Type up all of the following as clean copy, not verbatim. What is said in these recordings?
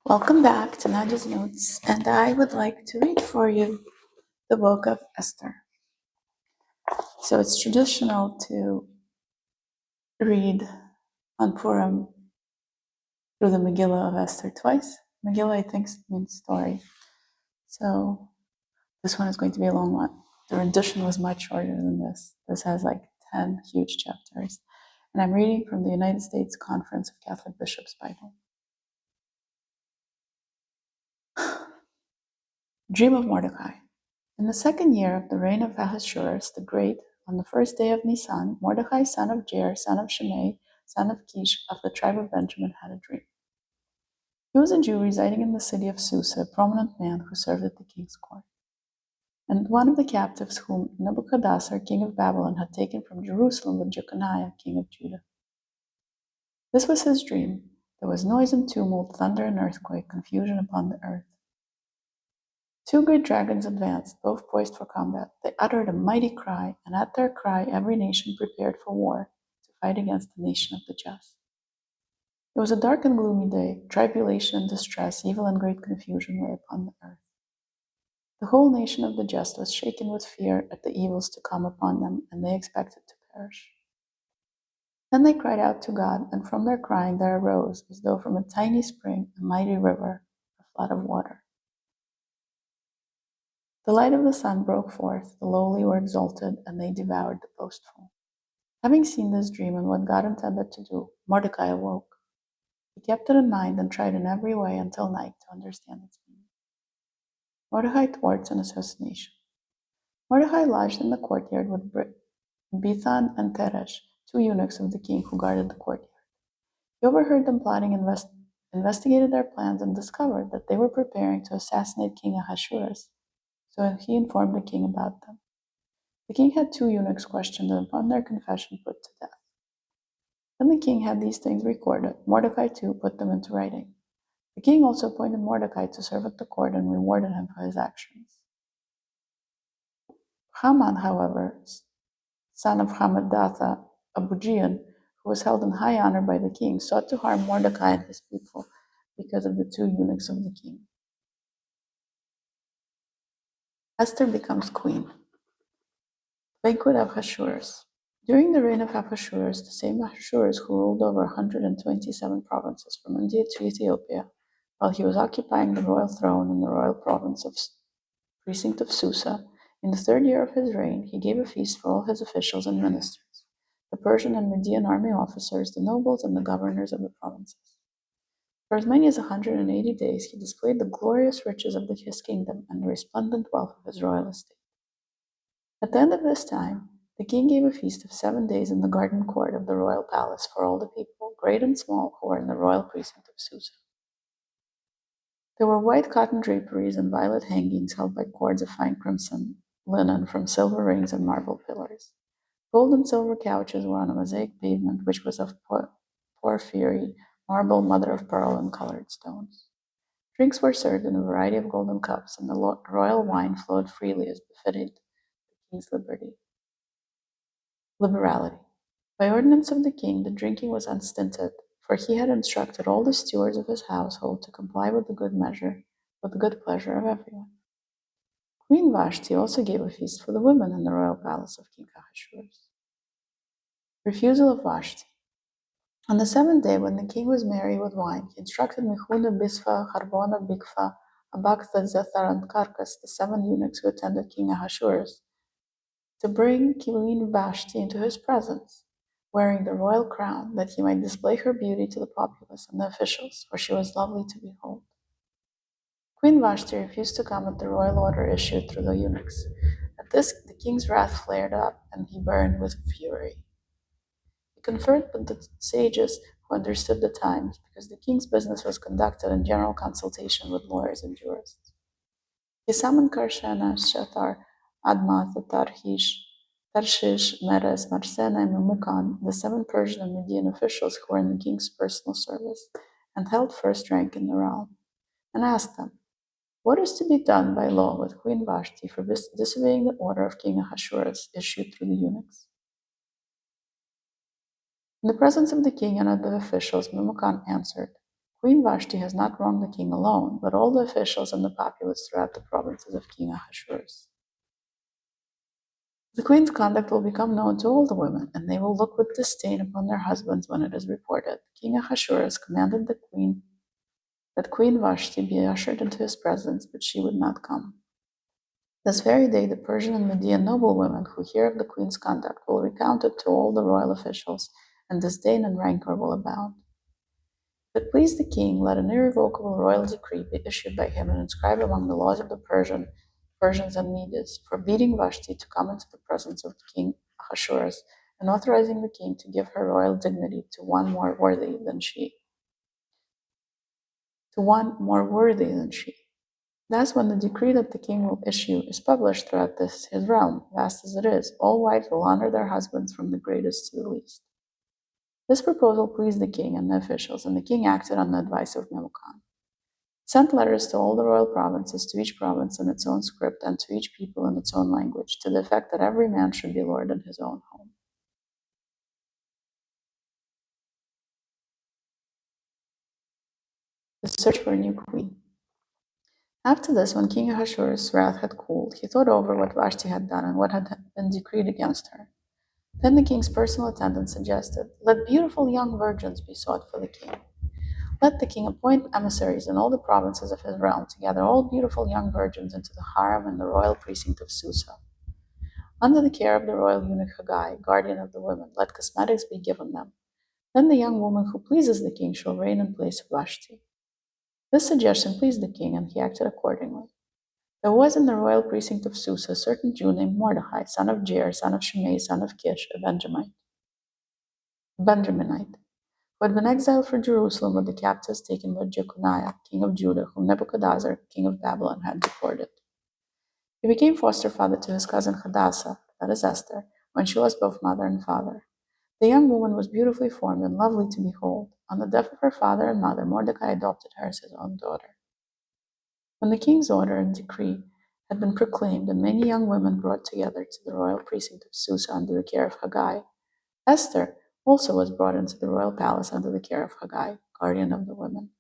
Welcome back to Nadia's Notes, and I would like to read for you the Book of Esther. So it's traditional to read on Purim through the Megillah of Esther twice. Megillah, I think, means story. So this one is going to be a long one. The rendition was much shorter than this. This has like 10 huge chapters. And I'm reading from the United States Conference of Catholic Bishops' Bible. Dream of Mordecai. In the second year of the reign of Ahasuerus the Great, on the first day of Nisan, Mordecai, son of Jair, son of Shimei, son of Kish, of the tribe of Benjamin, had a dream. He was a Jew residing in the city of Susa, a prominent man who served at the king's court. And one of the captives whom Nebuchadnezzar, king of Babylon, had taken from Jerusalem with Jeconiah, king of Judah. This was his dream. There was noise and tumult, thunder and earthquake, confusion upon the earth. Two great dragons advanced, both poised for combat. They uttered a mighty cry, and at their cry every nation prepared for war, to fight against the nation of the just. It was a dark and gloomy day. Tribulation and distress, evil and great confusion lay upon the earth. The whole nation of the just was shaken with fear at the evils to come upon them, and they expected to perish. Then they cried out to God, and from their crying there arose, as though from a tiny spring, a mighty river, a flood of water. The light of the sun broke forth, the lowly were exalted, and they devoured the boastful. Having seen this dream and what God intended to do, Mordecai awoke. He kept it in mind and tried in every way until night to understand its meaning. Mordecai thwarts an assassination. Mordecai lodged in the courtyard with Bithan and Teresh, two eunuchs of the king who guarded the courtyard. He overheard them plotting, investigated their plans, and discovered that they were preparing to assassinate King Ahasuerus. So he informed the king about them. The king had two eunuchs questioned and upon their confession put to death. When the king had these things recorded, Mordecai too put them into writing. The king also appointed Mordecai to serve at the court and rewarded him for his actions. Haman, however, son of Hammedatha, a Bugian, who was held in high honor by the king, sought to harm Mordecai and his people because of the two eunuchs of the king. Esther becomes queen. Banquet of Ahasuerus. During the reign of Ahasuerus, the same Ahasuerus who ruled over 127 provinces from India to Ethiopia, while he was occupying the royal throne in the royal precinct of Susa, in the third year of his reign, he gave a feast for all his officials and ministers, the Persian and Median army officers, the nobles, and the governors of the provinces. For as many as 180 days, he displayed the glorious riches of his kingdom and the resplendent wealth of his royal estate. At the end of this time, the king gave a feast of 7 days in the garden court of the royal palace for all the people, great and small, who were in the royal precinct of Susa. There were white cotton draperies and violet hangings held by cords of fine crimson linen from silver rings and marble pillars. Gold and silver couches were on a mosaic pavement which was of porphyry, marble, mother of pearl, and colored stones. Drinks were served in a variety of golden cups, and the royal wine flowed freely as befitted the king's liberality. By ordinance of the king, the drinking was unstinted, for he had instructed all the stewards of his household to comply with the good pleasure of everyone. Queen Vashti also gave a feast for the women in the royal palace of King Ahasuerus. Refusal of Vashti. On the seventh day, when the king was merry with wine, he instructed Mehuna, Bisfa, Harbona, Bigfa, Abagtha, Zethar, and Carcas, the 7 eunuchs who attended King Ahasuerus, to bring Queen Vashti into his presence, wearing the royal crown, that he might display her beauty to the populace and the officials, for she was lovely to behold. Queen Vashti refused to come at the royal order issued through the eunuchs. At this, the king's wrath flared up, and he burned with fury. He conferred with the sages who understood the times, because the king's business was conducted in general consultation with lawyers and jurists. He summoned Karshena, Shatar, Admath, Tarshish, Meres, Marsena, and Memucan, the 7 Persian and Median officials who were in the king's personal service and held first rank in the realm, and asked them, what is to be done by law with Queen Vashti for disobeying the order of King Ahasuerus issued through the eunuchs? In the presence of the king and of the officials, Memucan answered, Queen Vashti has not wronged the king alone, but all the officials and the populace throughout the provinces of King Ahasuerus. The queen's conduct will become known to all the women, and they will look with disdain upon their husbands when it is reported. King Ahasuerus commanded that Queen Vashti be ushered into his presence, but she would not come. This very day, the Persian and Median noblewomen who hear of the queen's conduct will recount it to all the royal officials, and disdain and rancor will abound. If it please the king, let an irrevocable royal decree be issued by him and inscribed among the laws of the Persians and Medes, forbidding Vashti to come into the presence of King Ahasuerus, and authorizing the king to give her royal dignity to one more worthy than she. Thus, when the decree that the king will issue is published throughout his realm, vast as it is, all wives will honor their husbands from the greatest to the least. This proposal pleased the king and the officials, and the king acted on the advice of Memucan. He sent letters to all the royal provinces, to each province in its own script, and to each people in its own language, to the effect that every man should be lord in his own home. The search for a new queen. After this, when King Ahasuerus' wrath had cooled, he thought over what Vashti had done and what had been decreed against her. Then the king's personal attendant suggested, "Let beautiful young virgins be sought for the king. Let the king appoint emissaries in all the provinces of his realm to gather all beautiful young virgins into the harem and the royal precinct of Susa. Under the care of the royal eunuch Haggai, guardian of the women, let cosmetics be given them. Then the young woman who pleases the king shall reign in place of Vashti." This suggestion pleased the king, and he acted accordingly. There was in the royal precinct of Susa a certain Jew named Mordecai, son of Jair, son of Shimei, son of Kish, a Benjaminite, who had been exiled from Jerusalem with the captives taken by Jeconiah, king of Judah, whom Nebuchadnezzar, king of Babylon, had deported. He became foster father to his cousin Hadassah, that is Esther, when she was both mother and father. The young woman was beautifully formed and lovely to behold. On the death of her father and mother, Mordecai adopted her as his own daughter. When the king's order and decree had been proclaimed and many young women brought together to the royal precinct of Susa under the care of Haggai, Esther also was brought into the royal palace under the care of Haggai, guardian of the women.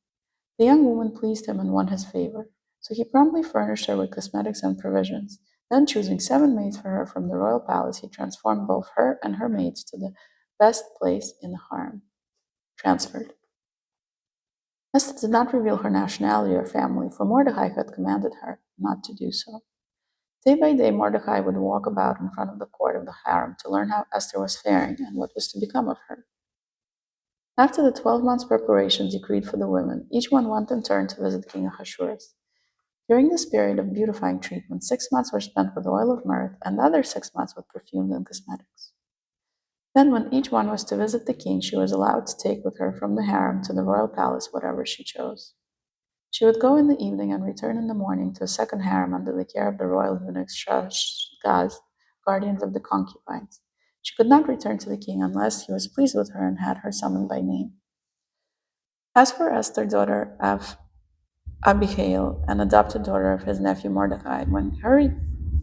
The young woman pleased him and won his favor, so he promptly furnished her with cosmetics and provisions. Then, choosing 7 maids for her from the royal palace, he transformed both her and her maids to the best place in the harem. Transferred. Esther did not reveal her nationality or family, for Mordecai had commanded her not to do so. Day by day, Mordecai would walk about in front of the court of the harem to learn how Esther was faring and what was to become of her. After the 12 months' preparations decreed for the women, each one went in turn to visit King Ahasuerus. During this period of beautifying treatment, 6 months were spent with oil of myrrh, and the other 6 months with perfumes and cosmetics. Then, when each one was to visit the king, she was allowed to take with her from the harem to the royal palace whatever she chose. She would go in the evening and return in the morning to a second harem under the care of the royal eunuchs Shashgaz, guardians of the concubines. She could not return to the king unless he was pleased with her and had her summoned by name. As for Esther, daughter of Abihail, an adopted daughter of his nephew Mordecai, when her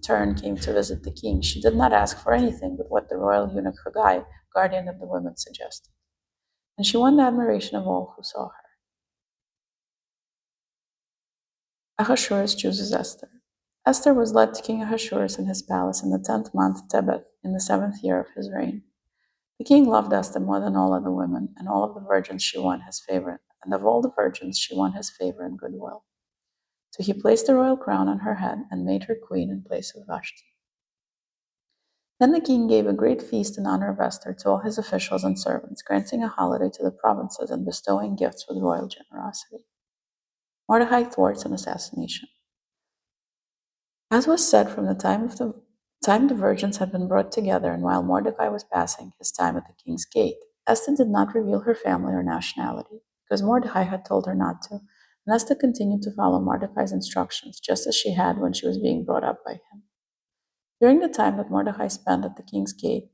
turn came to visit the king, she did not ask for anything but what the royal eunuch Haggai, guardian of the women, suggested. And she won the admiration of all who saw her. Ahasuerus chooses Esther. Esther was led to King Ahasuerus in his palace in the 10th month Tebeth, in the 7th year of his reign. The king loved Esther more than all other women, and all of the virgins she won his favor, and of all the virgins she won his favor and goodwill. So he placed the royal crown on her head and made her queen in place of Vashti. Then the king gave a great feast in honor of Esther to all his officials and servants, granting a holiday to the provinces and bestowing gifts with royal generosity. Mordecai thwarts an assassination. As was said, from the time the virgins had been brought together, and while Mordecai was passing his time at the king's gate, Esther did not reveal her family or nationality, because Mordecai had told her not to, and Esther continued to follow Mordecai's instructions, just as she had when she was being brought up by him. During the time that Mordecai spent at the king's gate,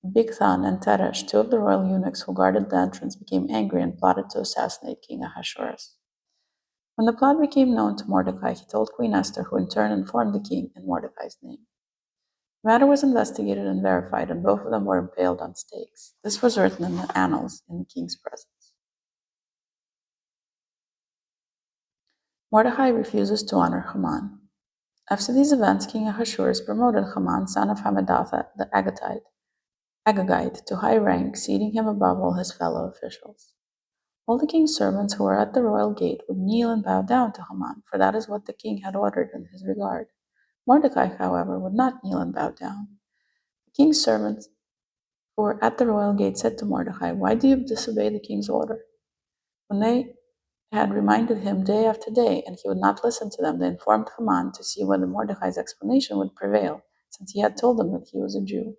Bigthan and Teresh, 2 of the royal eunuchs who guarded the entrance, became angry and plotted to assassinate King Ahasuerus. When the plot became known to Mordecai, he told Queen Esther, who in turn informed the king in Mordecai's name. The matter was investigated and verified, and both of them were impaled on stakes. This was written in the annals in the king's presence. Mordecai refuses to honor Haman. After these events, King Ahasuerus promoted Haman, son of Hammedatha the Agagite, to high rank, seating him above all his fellow officials. All the king's servants who were at the royal gate would kneel and bow down to Haman, for that is what the king had ordered in his regard. Mordecai, however, would not kneel and bow down. The king's servants who were at the royal gate said to Mordecai, "Why do you disobey the king's order?" When they had reminded him day after day, and he would not listen to them, they informed Haman to see whether Mordecai's explanation would prevail, since he had told them that he was a Jew.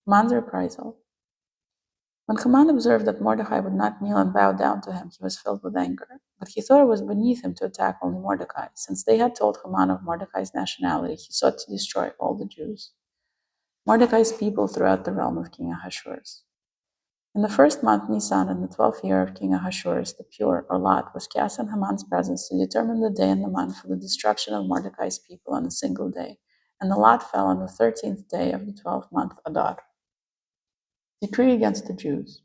Haman's reprisal. When Haman observed that Mordecai would not kneel and bow down to him, he was filled with anger. But he thought it was beneath him to attack only Mordecai. Since they had told Haman of Mordecai's nationality, he sought to destroy all the Jews. Mordecai's people throughout the realm of King Ahasuerus. In the first month, Nisan, in the 12th year of King Ahasuerus, the pure, or lot, was cast in Haman's presence to determine the day and the month for the destruction of Mordecai's people on a single day. And the lot fell on the 13th day of the 12th month, Adar. Decree against the Jews.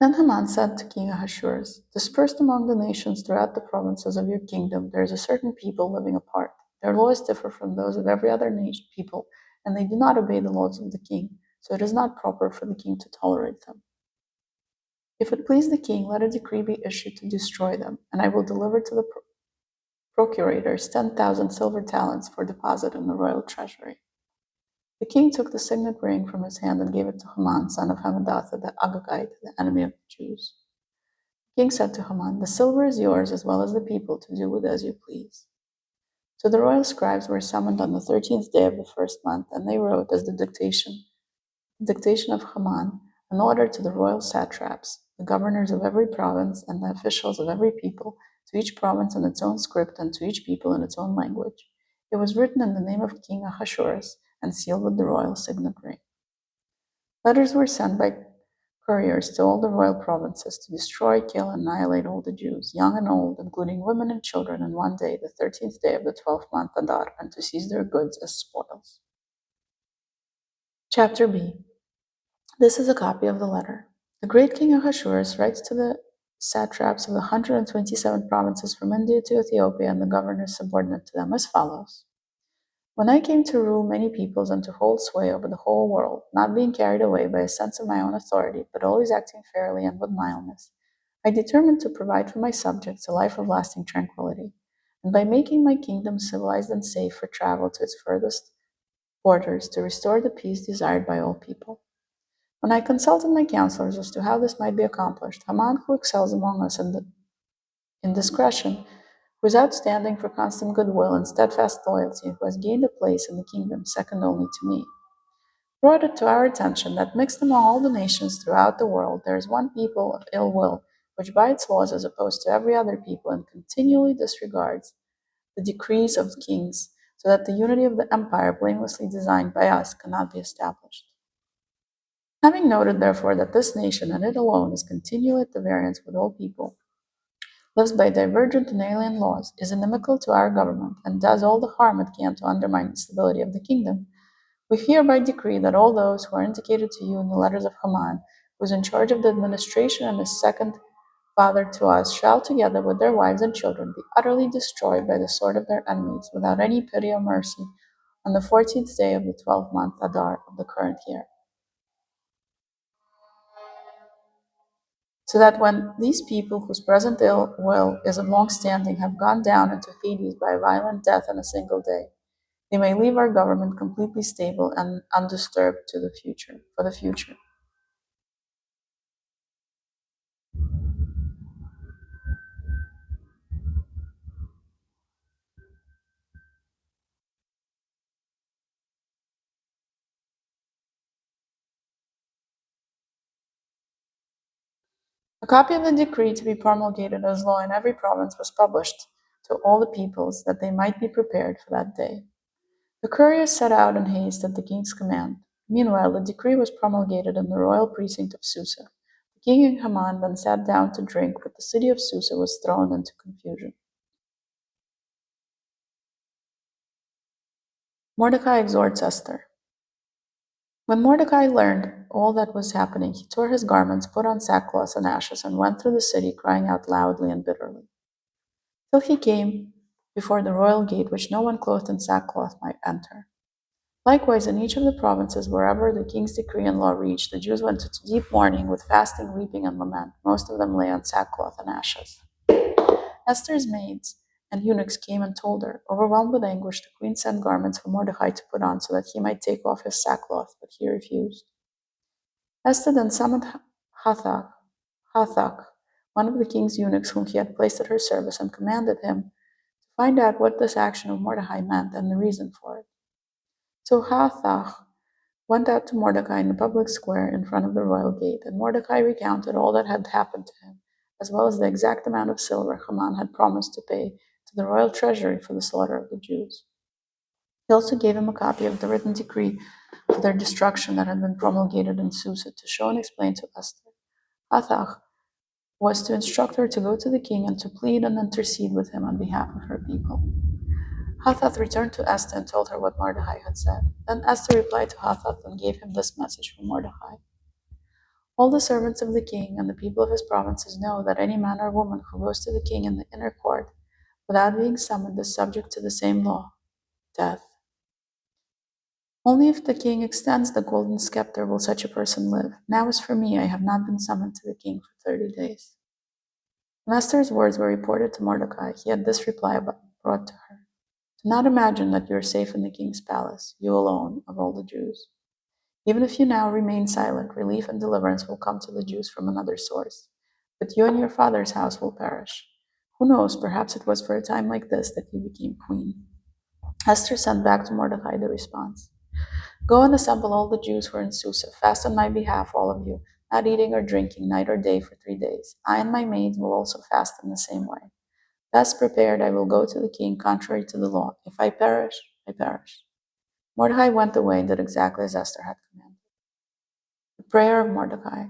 Then Haman said to King Ahasuerus, "Dispersed among the nations throughout the provinces of your kingdom, there is a certain people living apart. Their laws differ from those of every other people, and they do not obey the laws of the king, so it is not proper for the king to tolerate them. If it please the king, let a decree be issued to destroy them, and I will deliver to the procurators 10,000 silver talents for deposit in the royal treasury." The king took the signet ring from his hand and gave it to Haman, son of Hammedatha the Agagite, the enemy of the Jews. The king said to Haman, "The silver is yours as well as the people to do with as you please." So the royal scribes were summoned on the 13th day of the first month, and they wrote as the dictation of Haman, an order to the royal satraps, the governors of every province, and the officials of every people, to each province in its own script and to each people in its own language. It was written in the name of King Ahasuerus and sealed with the royal signet ring. Letters were sent by couriers to all the royal provinces to destroy, kill, and annihilate all the Jews, young and old, including women and children, in one day, the 13th day of the 12th month Adar, and to seize their goods as spoils. Chapter B. This is a copy of the letter. The great king Ahasuerus writes to the satraps of the 127 provinces from India to Ethiopia and the governors subordinate to them as follows. When I came to rule many peoples and to hold sway over the whole world, not being carried away by a sense of my own authority, but always acting fairly and with mildness, I determined to provide for my subjects a life of lasting tranquility, and by making my kingdom civilized and safe for travel to its furthest borders, to restore the peace desired by all people. When I consulted my counselors as to how this might be accomplished, Haman, who excels among us in discretion, who is outstanding for constant goodwill and steadfast loyalty, who has gained a place in the kingdom second only to me, brought it to our attention that mixed among all the nations throughout the world there is one people of ill will, which by its laws is opposed to every other people and continually disregards the decrees of kings, so that the unity of the empire blamelessly designed by us cannot be established. Having noted, therefore, that this nation and it alone is continually at the variance with all people, lives by divergent and alien laws, is inimical to our government, and does all the harm it can to undermine the stability of the kingdom, we hereby decree that all those who are indicated to you in the letters of Haman, who is in charge of the administration and is second father to us, shall, together with their wives and children, be utterly destroyed by the sword of their enemies, without any pity or mercy, on the 14th day of the 12th month Adar of the current year. So that when these people, whose present ill will is of long standing, have gone down into Hades by a violent death in a single day, they may leave our government completely stable and undisturbed for the future. A copy of the decree to be promulgated as law in every province was published to all the peoples, that they might be prepared for that day. The couriers set out in haste at the king's command. Meanwhile, the decree was promulgated in the royal precinct of Susa. The king and Haman then sat down to drink, but the city of Susa was thrown into confusion. Mordecai exhorts Esther. When Mordecai learned all that was happening, he tore his garments, put on sackcloth and ashes, and went through the city, crying out loudly and bitterly. till he came before the royal gate, which no one clothed in sackcloth might enter. Likewise, in each of the provinces, wherever the king's decree and law reached, the Jews went into deep mourning with fasting, weeping, and lament. Most of them lay on sackcloth and ashes. Esther's maids and eunuchs came and told her. Overwhelmed with anguish, the queen sent garments for Mordecai to put on so that he might take off his sackcloth, but he refused. Esther then summoned Hathach, one of the king's eunuchs whom he had placed at her service, and commanded him to find out what this action of Mordecai meant and the reason for it. So Hathach went out to Mordecai in the public square in front of the royal gate, and Mordecai recounted all that had happened to him, as well as the exact amount of silver Haman had promised to pay to the royal treasury for the slaughter of the Jews. He also gave him a copy of the written decree for their destruction that had been promulgated in Susa to show and explain to Esther. Hathach was to instruct her to go to the king and to plead and intercede with him on behalf of her people. Hathach returned to Esther and told her what Mordecai had said. Then Esther replied to Hathach and gave him this message from Mordecai. All the servants of the king and the people of his provinces know that any man or woman who goes to the king in the inner court without being summoned is subject to the same law, death. Only if the king extends the golden scepter will such a person live. Now as for me, I have not been summoned to the king for 30 days. When Esther's words were reported to Mordecai, he had this reply brought to her. Do not imagine that you are safe in the king's palace, you alone of all the Jews. Even if you now remain silent, relief and deliverance will come to the Jews from another source. But you and your father's house will perish. Who knows, perhaps it was for a time like this that you became queen. Esther sent back to Mordecai the response. Go and assemble all the Jews who are in Susa. Fast on my behalf, all of you, not eating or drinking night or day for 3 days. I and my maids will also fast in the same way. Thus prepared, I will go to the king contrary to the law. If I perish, I perish. Mordecai went away and did exactly as Esther had commanded. The prayer of Mordecai.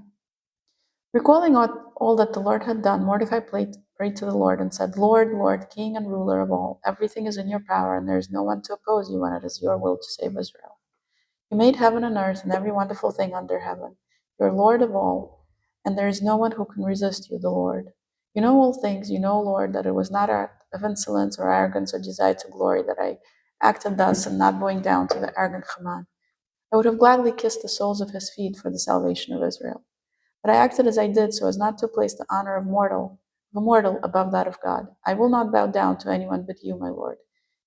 Recalling all that the Lord had done, Mordecai prayed to the Lord and said, Lord, Lord, King and ruler of all, everything is in your power, and there is no one to oppose you when it is your will to save Israel. You made heaven and earth and every wonderful thing under heaven. You are Lord of all, and there is no one who can resist you, the Lord. You know all things. You know, Lord, that it was not out of insolence or arrogance or desire to glory that I acted thus and not bowing down to the arrogant Haman. I would have gladly kissed the soles of his feet for the salvation of Israel. But I acted as I did so as not to place the honor of a mortal above that of God. I will not bow down to anyone but you, my Lord.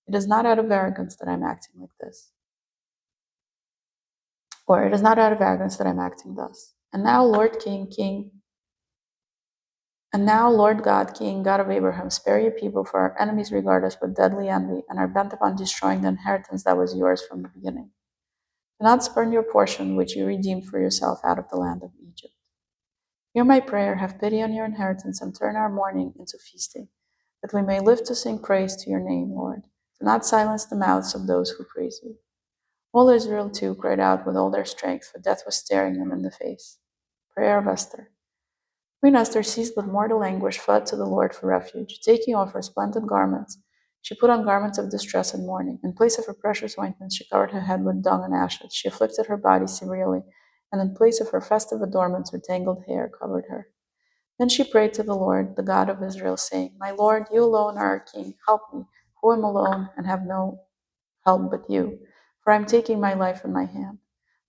It is not out of arrogance that I'm acting like this. Or it is not out of arrogance that I'm acting thus. And now, Lord God, King, God of Abraham, spare your people, for our enemies regard us with deadly envy and are bent upon destroying the inheritance that was yours from the beginning. Do not spurn your portion, which you redeemed for yourself out of the land of Egypt. Hear my prayer, have pity on your inheritance, and turn our mourning into feasting, that we may live to sing praise to your name, Lord. Do not silence the mouths of those who praise you. All Israel, too, cried out with all their strength, for death was staring them in the face. Prayer of Esther. Queen Esther, seized with mortal anguish, fled to the Lord for refuge. Taking off her splendid garments, she put on garments of distress and mourning. In place of her precious ointments, she covered her head with dung and ashes. She afflicted her body severely, and in place of her festive adornments, her tangled hair covered her. Then she prayed to the Lord, the God of Israel, saying, My Lord, you alone are our King. Help me, who am alone and have no help but you, for I am taking my life in my hand.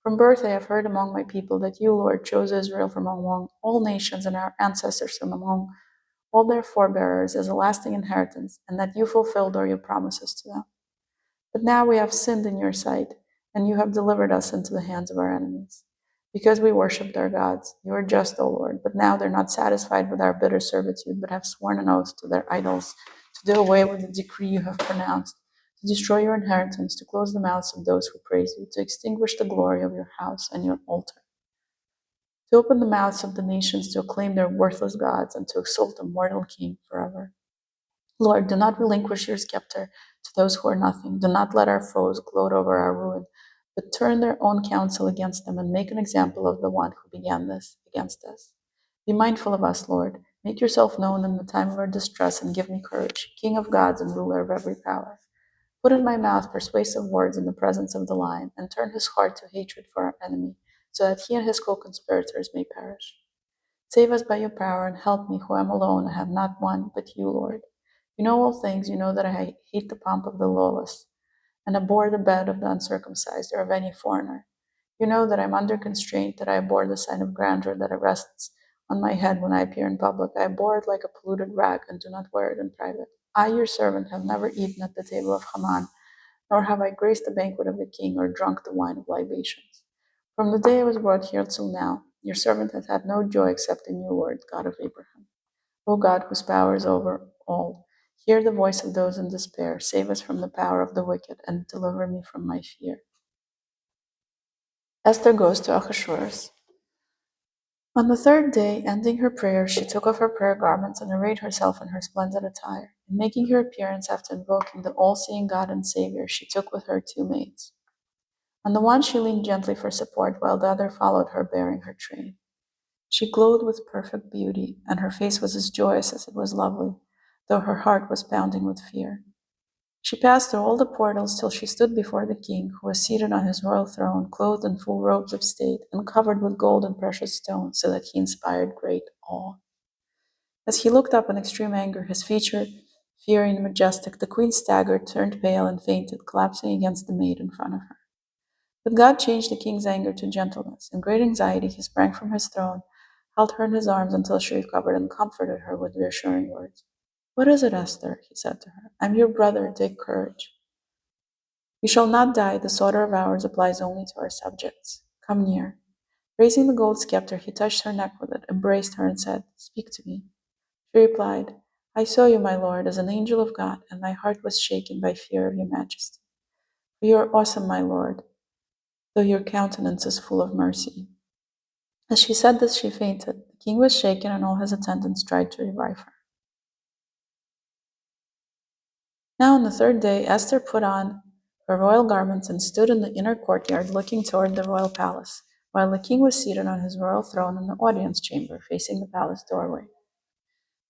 From birth I have heard among my people that you, Lord, chose Israel from among all nations and our ancestors from among all their forebearers as a lasting inheritance, and that you fulfilled all your promises to them. But now we have sinned in your sight, and you have delivered us into the hands of our enemies. Because we worshipped our gods, you are just, O Lord, but now they're not satisfied with our bitter servitude, but have sworn an oath to their idols, to do away with the decree you have pronounced, to destroy your inheritance, to close the mouths of those who praise you, to extinguish the glory of your house and your altar, to open the mouths of the nations, to acclaim their worthless gods, and to exalt a mortal king forever. Lord, do not relinquish your scepter to those who are nothing. Do not let our foes gloat over our ruin, but turn their own counsel against them and make an example of the one who began this against us. Be mindful of us, Lord. Make yourself known in the time of our distress and give me courage, King of gods and ruler of every power. Put in my mouth persuasive words in the presence of the lion, and turn his heart to hatred for our enemy, so that he and his co-conspirators may perish. Save us by your power and help me, who am alone and have not one but you, Lord. You know all things. You know that I hate the pomp of the lawless and abhor the bed of the uncircumcised or of any foreigner. You know that I'm under constraint, that I abhor the sign of grandeur that rests on my head when I appear in public. I abhor it like a polluted rag and do not wear it in private. I, your servant, have never eaten at the table of Haman, nor have I graced the banquet of the king or drunk the wine of libations. From the day I was brought here till now, your servant has had no joy except in your word, God of Abraham. O God, whose power is over all, hear the voice of those in despair. Save us from the power of the wicked and deliver me from my fear. Esther goes to Ahasuerus. On the third day, ending her prayer, she took off her prayer garments and arrayed herself in her splendid attire. In making her appearance after invoking the all-seeing God and Savior, she took with her two maids. On the one she leaned gently for support, while the other followed her bearing her train. She glowed with perfect beauty, and her face was as joyous as it was lovely, though her heart was pounding with fear. She passed through all the portals till she stood before the king, who was seated on his royal throne, clothed in full robes of state, and covered with gold and precious stones, so that he inspired great awe. As he looked up in extreme anger, his feature fiery and majestic, the queen staggered, turned pale, and fainted, collapsing against the maid in front of her. But God changed the king's anger to gentleness. In great anxiety, he sprang from his throne, held her in his arms until she recovered, and comforted her with reassuring words. What is it, Esther? He said to her. I'm your brother. Take courage. You shall not die. This order of ours applies only to our subjects. Come near. Raising the gold scepter, he touched her neck with it, embraced her, and said, Speak to me. She replied, I saw you, my lord, as an angel of God, and my heart was shaken by fear of your majesty. For you are awesome, my lord, though your countenance is full of mercy. As she said this, she fainted. The king was shaken, and all his attendants tried to revive her. Now on the third day, Esther put on her royal garments and stood in the inner courtyard looking toward the royal palace, while the king was seated on his royal throne in the audience chamber facing the palace doorway.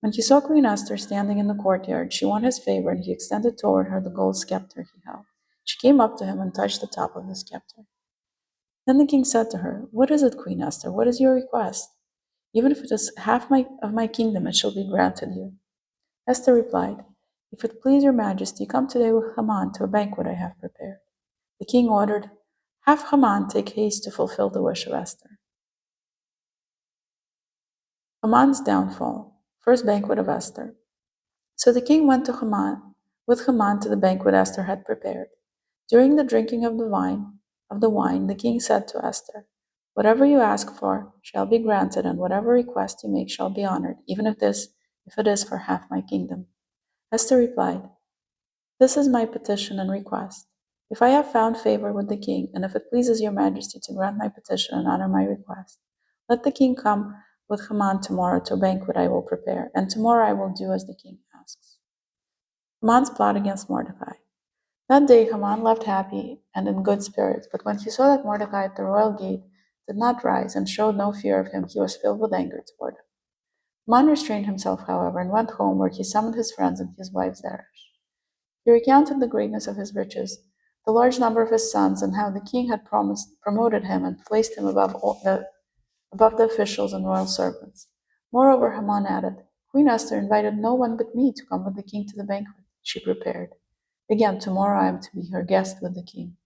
When he saw Queen Esther standing in the courtyard, she won his favor, and he extended toward her the gold scepter he held. She came up to him and touched the top of the scepter. Then the king said to her, What is it, Queen Esther? What is your request? Even if it is half of my kingdom, it shall be granted you. Esther replied, If it please your majesty, come today with Haman to a banquet I have prepared. The king ordered, Have Haman take haste to fulfill the wish of Esther. Haman's downfall. First banquet of Esther. So the king went to with Haman to the banquet Esther had prepared. During the drinking of the wine, the king said to Esther, Whatever you ask for shall be granted, and whatever request you make shall be honored, even if it is for half my kingdom. Esther replied, This is my petition and request. If I have found favor with the king, and if it pleases your majesty to grant my petition and honor my request, let the king come with Haman tomorrow to a banquet I will prepare, and tomorrow I will do as the king asks. Haman's plot against Mordecai. That day Haman left happy and in good spirits, but when he saw that Mordecai at the royal gate did not rise and showed no fear of him, he was filled with anger toward him. Haman restrained himself, however, and went home, where he summoned his friends and his wife Zeresh. He recounted the greatness of his riches, the large number of his sons, and how the king had promoted him and placed him above the officials and royal servants. Moreover, Haman added, Queen Esther invited no one but me to come with the king to the banquet she prepared. Again, tomorrow I am to be her guest with the king.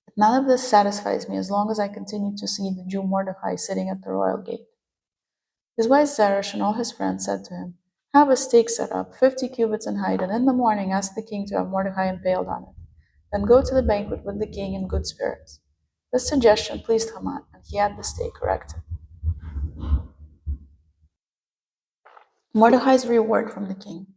But none of this satisfies me as long as I continue to see the Jew Mordecai sitting at the royal gate. His wife Zeresh and all his friends said to him, Have a stake set up, 50 cubits in height, and in the morning ask the king to have Mordecai impaled on it. Then go to the banquet with the king in good spirits. This suggestion pleased Haman, and he had the stake erected. Mordecai's reward from the king.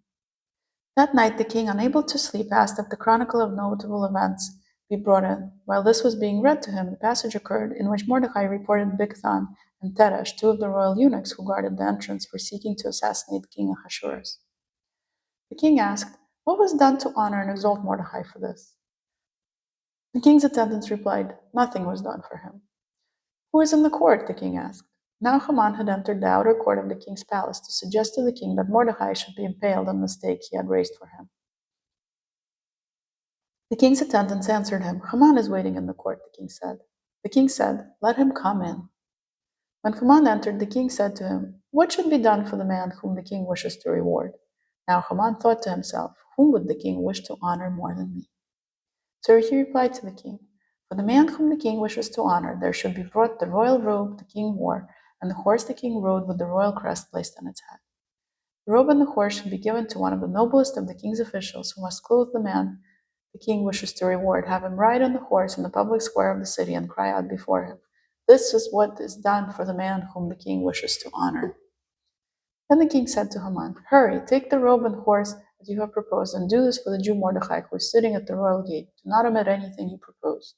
That night the king, unable to sleep, asked that the chronicle of notable events be brought in. While this was being read to him, a passage occurred in which Mordecai reported Bigthan and Teresh, two of the royal eunuchs who guarded the entrance, for seeking to assassinate King Ahasuerus. The king asked, What was done to honor and exalt Mordecai for this? The king's attendants replied, Nothing was done for him. Who is in the court? The king asked. Now Haman had entered the outer court of the king's palace to suggest to the king that Mordecai should be impaled on the stake he had raised for him. The king's attendants answered him, Haman is waiting in the court, the king said. The king said, Let him come in. When Haman entered, the king said to him, What should be done for the man whom the king wishes to reward? Now Haman thought to himself, whom would the king wish to honor more than me? So he replied to the king, for the man whom the king wishes to honor, there should be brought the royal robe the king wore, and the horse the king rode with the royal crest placed on its head. The robe and the horse should be given to one of the noblest of the king's officials, who must clothe the man the king wishes to reward, have him ride on the horse in the public square of the city, and cry out before him, this is what is done for the man whom the king wishes to honor. Then the king said to Haman, hurry, take the robe and horse that you have proposed, and do this for the Jew Mordecai, who is sitting at the royal gate. Do not omit anything you proposed.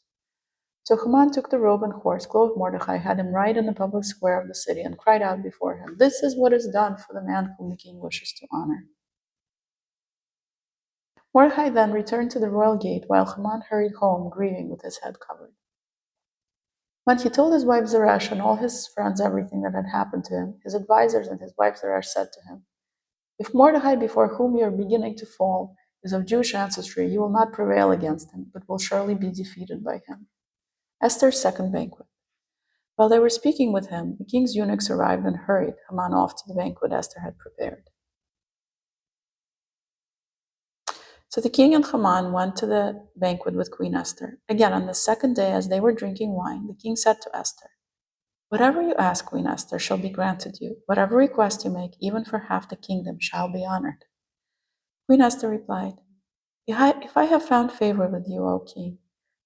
So Haman took the robe and horse, clothed Mordecai, had him ride in the public square of the city, and cried out before him, this is what is done for the man whom the king wishes to honor. Mordecai then returned to the royal gate, while Haman hurried home, grieving with his head covered. When he told his wife Zeresh and all his friends everything that had happened to him, his advisers and his wife Zeresh said to him, if Mordecai, before whom you are beginning to fall, is of Jewish ancestry, you will not prevail against him, but will surely be defeated by him. Esther's second banquet. While they were speaking with him, the king's eunuchs arrived and hurried Haman off to the banquet Esther had prepared. So the king and Haman went to the banquet with Queen Esther. Again, on the second day, as they were drinking wine, the king said to Esther, whatever you ask, Queen Esther, shall be granted you. Whatever request you make, even for half the kingdom, shall be honored. Queen Esther replied, if I have found favor with you, O king,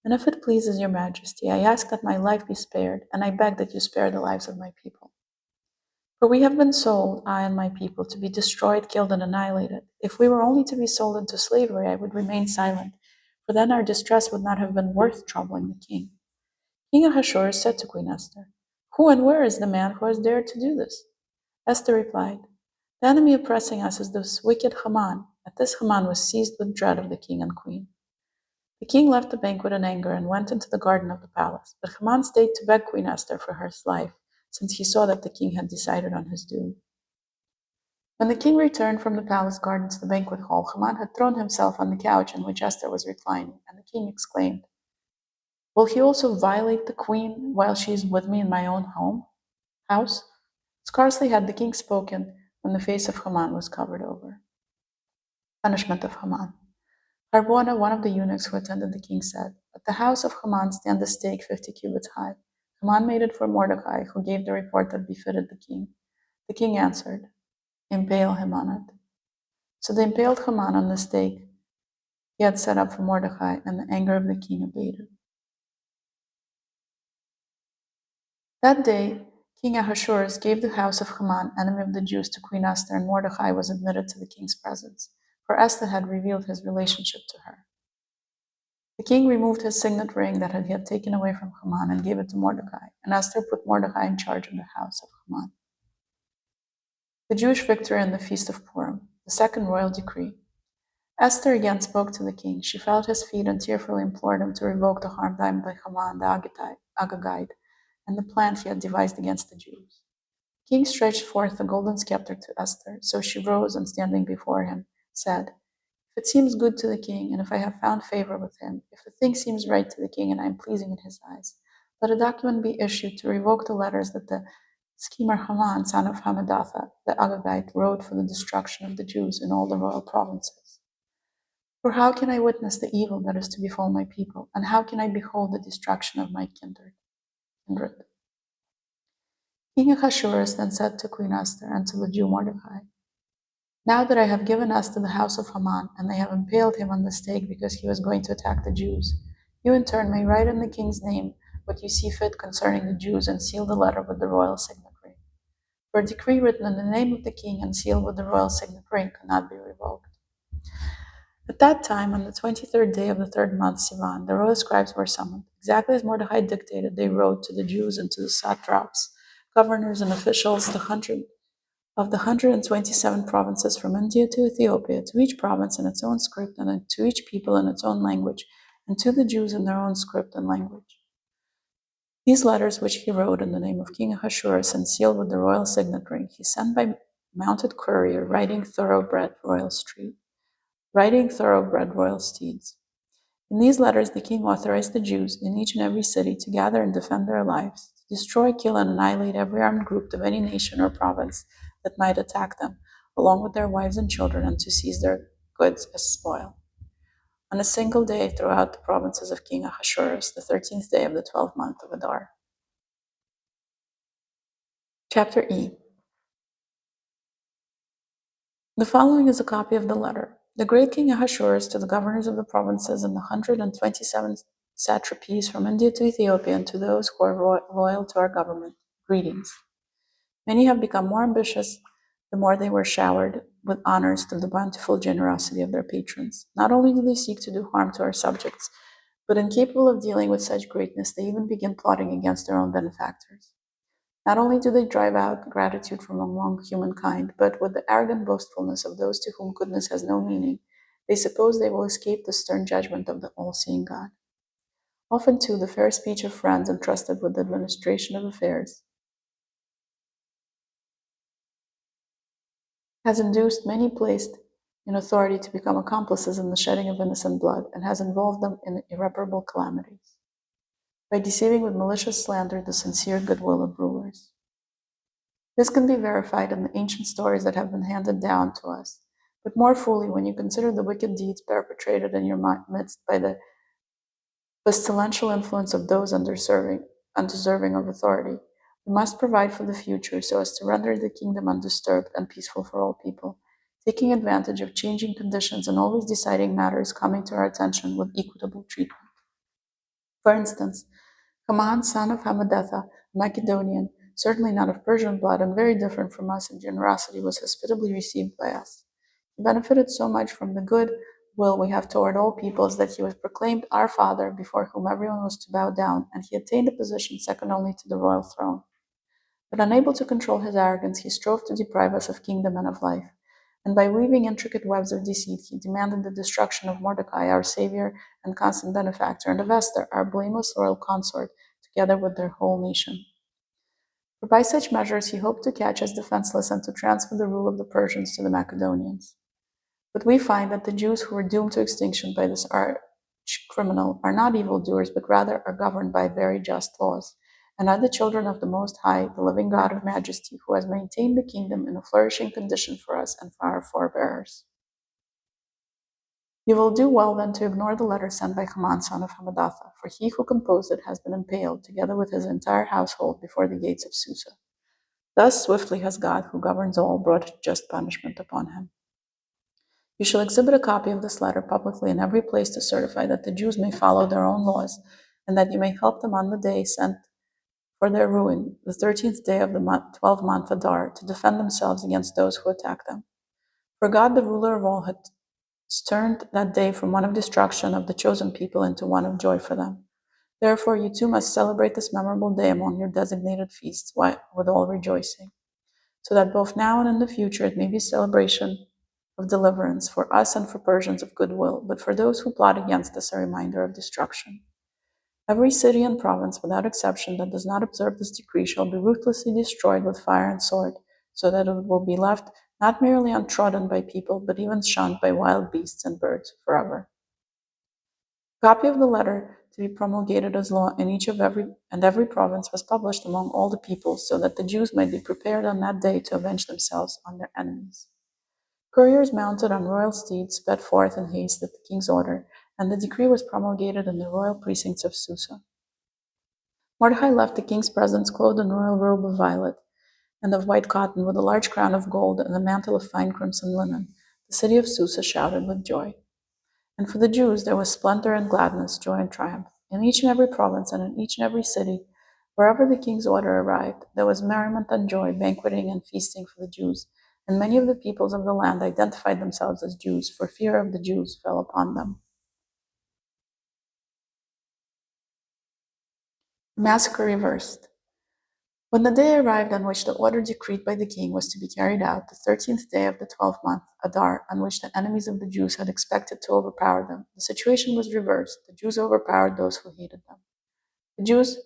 and if it pleases your majesty, I ask that my life be spared, and I beg that you spare the lives of my people. For we have been sold, I and my people, to be destroyed, killed, and annihilated. If we were only to be sold into slavery, I would remain silent, for then our distress would not have been worth troubling the king. King Ahasuerus said to Queen Esther, who and where is the man who has dared to do this? Esther replied, the enemy oppressing us is this wicked Haman. At this Haman was seized with dread of the king and queen. The king left the banquet in anger and went into the garden of the palace, but Haman stayed to beg Queen Esther for her life, since he saw that the king had decided on his doom. When the king returned from the palace garden to the banquet hall, Haman had thrown himself on the couch in which Esther was reclining, and the king exclaimed, will he also violate the queen while she is with me in my own house? Scarcely had the king spoken when the face of Haman was covered over. Punishment of Haman. Harbona, one of the eunuchs who attended the king, said, at the house of Haman stand a stake 50 cubits high. Haman made it for Mordecai, who gave the report that befitted the king. The king answered, impale him on it. So they impaled Haman on the stake he had set up for Mordecai, and the anger of the king abated. That day, King Ahasuerus gave the house of Haman, enemy of the Jews, to Queen Esther, and Mordecai was admitted to the king's presence, for Esther had revealed his relationship to her. The king removed his signet ring that he had taken away from Haman and gave it to Mordecai, and Esther put Mordecai in charge of the house of Haman. The Jewish victory and the Feast of Purim, the second royal decree. Esther again spoke to the king. She fell at his feet and tearfully implored him to revoke the harm done by Haman the Agagite and the plan he had devised against the Jews. The king stretched forth the golden scepter to Esther, so she rose and, standing before him, said, if it seems good to the king, and if I have found favor with him, if the thing seems right to the king and I am pleasing in his eyes, let a document be issued to revoke the letters that the schemer Haman, son of Hammedatha, the Agagite, wrote for the destruction of the Jews in all the royal provinces. For how can I witness the evil that is to befall my people, and how can I behold the destruction of my kindred? King Ahasuerus then said to Queen Esther and to the Jew Mordecai, now that I have given us to the house of Haman, and they have impaled him on the stake because he was going to attack the Jews, you in turn may write in the king's name what you see fit concerning the Jews and seal the letter with the royal signet ring. For a decree written in the name of the king and sealed with the royal signet ring cannot be revoked. At that time, on the 23rd day of the third month, Sivan, the royal scribes were summoned. Exactly as Mordecai dictated, they wrote to the Jews and to the satraps, governors, and officials, the 127 provinces from India to Ethiopia, to each province in its own script and to each people in its own language, and to the Jews in their own script and language. These letters, which he wrote in the name of King Ahasuerus and sealed with the royal signet ring, he sent by mounted courier riding thoroughbred royal steeds. In these letters, the king authorized the Jews in each and every city to gather and defend their lives, to destroy, kill, and annihilate every armed group of any nation or province that might attack them, along with their wives and children, and to seize their goods as spoil. On a single day throughout the provinces of King Ahasuerus, the 13th day of the 12th month of Adar. Chapter E. The following is a copy of the letter. The great King Ahasuerus to the governors of the provinces and the 127 satrapies from India to Ethiopia, and to those who are loyal to our government. Greetings. Many have become more ambitious the more they were showered with honors through the bountiful generosity of their patrons. Not only do they seek to do harm to our subjects, but incapable of dealing with such greatness, they even begin plotting against their own benefactors. Not only do they drive out gratitude from among humankind, but with the arrogant boastfulness of those to whom goodness has no meaning, they suppose they will escape the stern judgment of the all-seeing God. Often, too, the fair speech of friends entrusted with the administration of affairs has induced many placed in authority to become accomplices in the shedding of innocent blood, and has involved them in irreparable calamities by deceiving with malicious slander the sincere goodwill of rulers. This can be verified in the ancient stories that have been handed down to us, but more fully when you consider the wicked deeds perpetrated in your midst by the pestilential influence of those undeserving of authority. We must provide for the future so as to render the kingdom undisturbed and peaceful for all people, taking advantage of changing conditions and always deciding matters coming to our attention with equitable treatment. For instance, Haman, son of Hammedatha, a Macedonian, certainly not of Persian blood and very different from us in generosity, was hospitably received by us. He benefited so much from the good will we have toward all peoples that he was proclaimed our father before whom everyone was to bow down, and he attained a position second only to the royal throne. But unable to control his arrogance, he strove to deprive us of kingdom and of life. And by weaving intricate webs of deceit, he demanded the destruction of Mordecai, our savior and constant benefactor, and of Esther, our blameless royal consort, together with their whole nation. For by such measures he hoped to catch us defenseless and to transfer the rule of the Persians to the Macedonians. But we find that the Jews who were doomed to extinction by this arch-criminal are not evildoers, but rather are governed by very just laws, and are the children of the Most High, the living God of majesty, who has maintained the kingdom in a flourishing condition for us and for our forebears. You will do well then to ignore the letter sent by Haman, son of Hammedatha, for he who composed it has been impaled, together with his entire household, before the gates of Susa. Thus swiftly has God, who governs all, brought just punishment upon him. You shall exhibit a copy of this letter publicly in every place to certify that the Jews may follow their own laws, and that you may help them on the day sent for their ruin, the 13th day of the 12th month Adar, to defend themselves against those who attack them. For God, the ruler of all, had turned that day from one of destruction of the chosen people into one of joy for them. Therefore, you too must celebrate this memorable day among your designated feasts with all rejoicing, so that both now and in the future it may be celebration of deliverance for us and for Persians of goodwill, but for those who plot against us a reminder of destruction. Every city and province, without exception, that does not observe this decree shall be ruthlessly destroyed with fire and sword, so that it will be left not merely untrodden by people, but even shunned by wild beasts and birds forever. A copy of the letter to be promulgated as law in each of every province was published among all the peoples, so that the Jews might be prepared on that day to avenge themselves on their enemies. Couriers mounted on royal steeds sped forth in haste at the king's order, and the decree was promulgated in the royal precincts of Susa. Mordecai left the king's presence clothed in royal robe of violet and of white cotton, with a large crown of gold and a mantle of fine crimson linen. The city of Susa shouted with joy. And for the Jews there was splendor and gladness, joy and triumph. In each and every province and in each and every city, wherever the king's order arrived, there was merriment and joy, banqueting and feasting for the Jews. And many of the peoples of the land identified themselves as Jews, for fear of the Jews fell upon them. The massacre reversed. When the day arrived on which the order decreed by the king was to be carried out, the 13th day of the 12th month, Adar, on which the enemies of the Jews had expected to overpower them, the situation was reversed. The Jews overpowered those who hated them. The Jews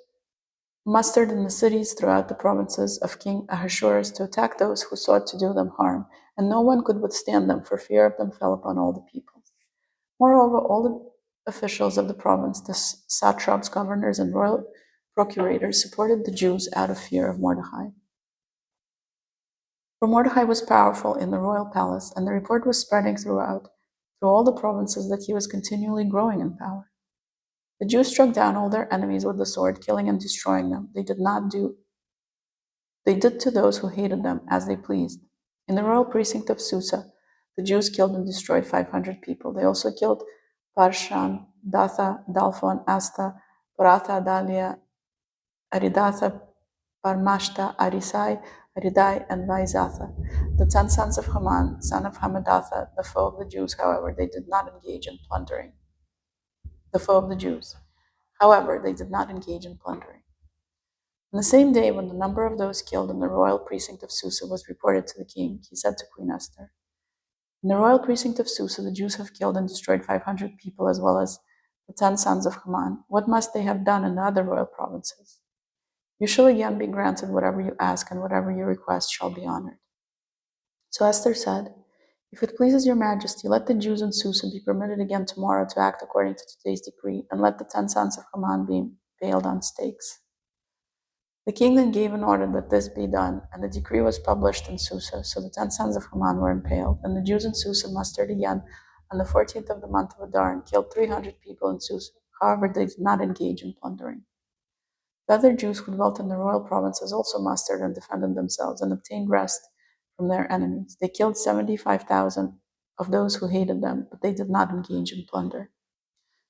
mustered in the cities throughout the provinces of King Ahasuerus to attack those who sought to do them harm, and no one could withstand them, for fear of them fell upon all the peoples. Moreover, all the officials of the province, the satraps, governors, and royal procurators, supported the Jews out of fear of Mordecai. For Mordecai was powerful in the royal palace, and the report was spreading through all the provinces that he was continually growing in power. The Jews struck down all their enemies with the sword, killing and destroying them. They did to those who hated them as they pleased. In the royal precinct of Susa, the Jews killed and destroyed 500 people. They also killed Parshan, Datha, Dalphon, Asta, Paratha, Dalia, Aridatha, Parmashta, Arisai, Aridai, and Vaizatha, the 10 sons of Haman, son of Hamadatha, the foe of the Jews. However, they did not engage in plundering. The foe of the Jews. However, they did not engage in plundering. On the same day, when the number of those killed in the royal precinct of Susa was reported to the king, he said to Queen Esther, "In the royal precinct of Susa, the Jews have killed and destroyed 500 people, as well as the 10 sons of Haman. What must they have done in the other royal provinces? You shall again be granted whatever you ask, and whatever you request shall be honored." So Esther said, "If it pleases your majesty, let the Jews in Susa be permitted again tomorrow to act according to today's decree, and let the 10 sons of Haman be impaled on stakes." The king then gave an order that this be done, and the decree was published in Susa. So the 10 sons of Haman were impaled, and the Jews in Susa mustered again on the 14th of the month of Adar and killed 300 people in Susa. However, they did not engage in plundering. The other Jews who dwelt in the royal provinces also mustered and defended themselves and obtained rest from their enemies. They killed 75,000 of those who hated them, but they did not engage in plunder.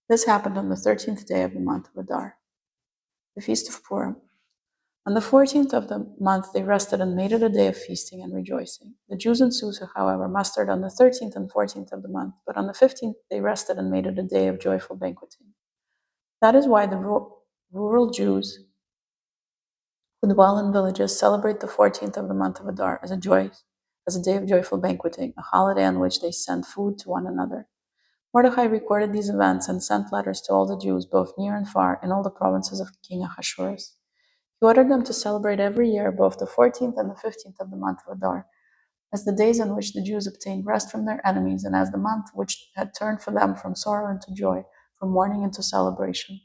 This happened on the 13th day of the month of Adar, the feast of Purim. On the 14th of the month they rested and made it a day of feasting and rejoicing. The Jews in Susa, however, mustered on the 13th and 14th of the month, but on the 15th they rested and made it a day of joyful banqueting. That is why the rural Jews who dwell in villages celebrate the 14th of the month of Adar as a day of joyful banqueting, a holiday on which they send food to one another. Mordecai recorded these events and sent letters to all the Jews, both near and far, in all the provinces of King Ahasuerus. He ordered them to celebrate every year both the 14th and the 15th of the month of Adar, as the days on which the Jews obtained rest from their enemies, and as the month which had turned for them from sorrow into joy, from mourning into celebration.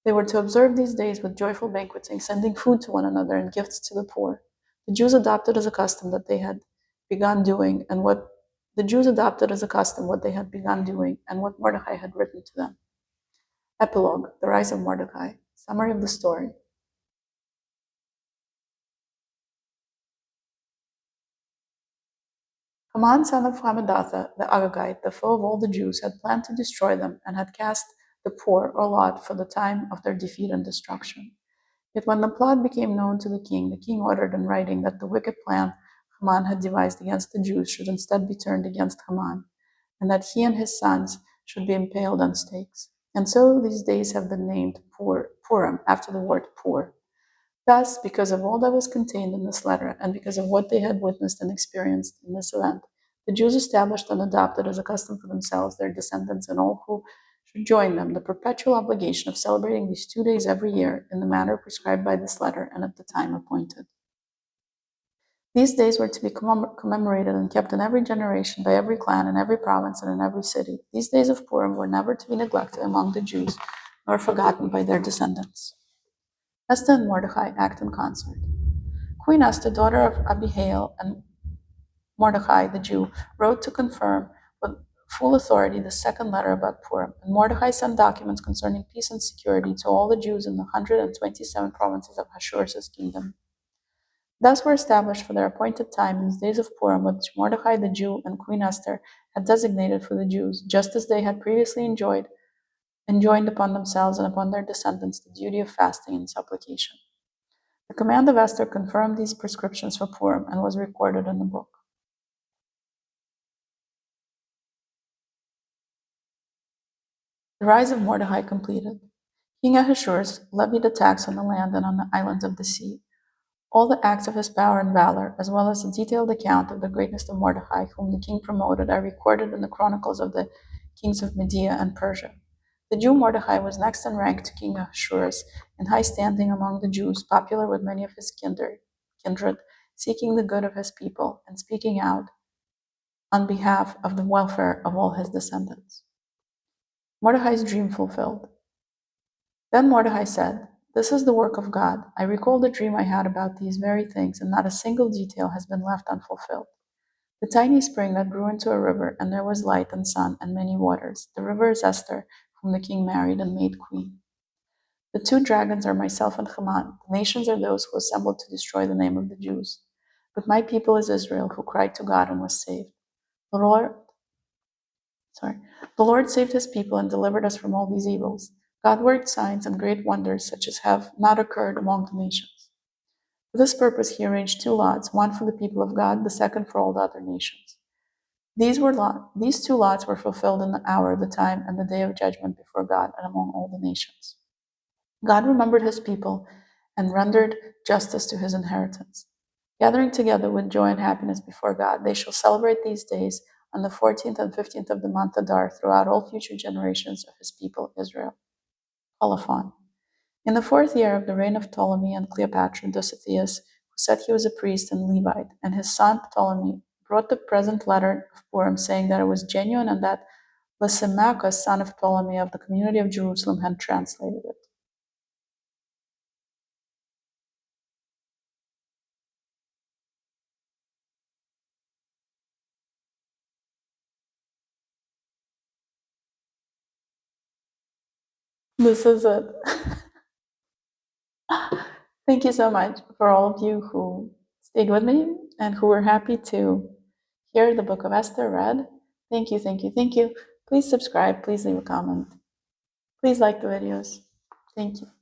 They were to observe these days with joyful banqueting, sending food to one another and gifts to the poor. The Jews adopted as a custom what they had begun doing, and what they had begun doing, and what Mordecai had written to them. Epilogue: The Rise of Mordecai. Summary of the story. Haman, son of Hamadatha, the Agagite, the foe of all the Jews, had planned to destroy them and had cast the poor or lot for the time of their defeat and destruction. Yet when the plot became known to the king ordered in writing that the wicked plan Haman had devised against the Jews should instead be turned against Haman, and that he and his sons should be impaled on stakes. And so these days have been named Purim, after the word poor. Thus, because of all that was contained in this letter, and because of what they had witnessed and experienced in this event, the Jews established and adopted as a custom for themselves, their descendants, and all who should join them, the perpetual obligation of celebrating these 2 days every year in the manner prescribed by this letter and at the time appointed. These days were to be commemorated and kept in every generation by every clan in every province and in every city. These days of Purim were never to be neglected among the Jews, nor forgotten by their descendants. Esther and Mordecai act in concert. Queen Esther, daughter of Abihail, and Mordecai, the Jew, wrote to confirm with full authority the second letter about Purim, and Mordecai sent documents concerning peace and security to all the Jews in the 127 provinces of Ahasuerus' kingdom. Thus were established for their appointed time these days of Purim, which Mordecai the Jew and Queen Esther had designated for the Jews, just as they had previously enjoined upon themselves and upon their descendants the duty of fasting and supplication. The command of Esther confirmed these prescriptions for Purim and was recorded in the book. The rise of Mordecai completed. King Ahasuerus levied a tax on the land and on the islands of the sea. All the acts of his power and valor, as well as a detailed account of the greatness of Mordecai, whom the king promoted, are recorded in the chronicles of the kings of Media and Persia. The Jew Mordecai was next in rank to King Ahasuerus, in high standing among the Jews, popular with many of his kindred, seeking the good of his people, and speaking out on behalf of the welfare of all his descendants. Mordecai's dream fulfilled. Then Mordecai said, This is the work of God. I recall the dream I had about these very things, and not a single detail has been left unfulfilled. The tiny spring that grew into a river, and there was light and sun and many waters. The river is Esther, whom the king married and made queen. The two dragons are myself and Haman. The nations are those who assembled to destroy the name of the Jews. But my people is Israel, who cried to God and was saved. The Lord, the Lord saved his people and delivered us from all these evils. God worked signs and great wonders such as have not occurred among the nations. For this purpose he arranged two lots, one for the people of God, the second for all the other nations. These two lots were fulfilled in the hour, the time, and the day of judgment before God and among all the nations. God remembered his people and rendered justice to his inheritance. Gathering together with joy and happiness before God, they shall celebrate these days on the 14th and 15th of the month Adar throughout all future generations of his people Israel. Colophon. In the 4th year of the reign of Ptolemy and Cleopatra, Dositheus, who said he was a priest and Levite, and his son Ptolemy brought the present letter of Purim, saying that it was genuine and that Lysimachus, son of Ptolemy of the community of Jerusalem, had translated it. This is it. Thank you so much for all of you who stayed with me and who were happy to hear the Book of Esther read. Thank you, thank you, thank you. Please subscribe, please leave a comment. Please like the videos. Thank you.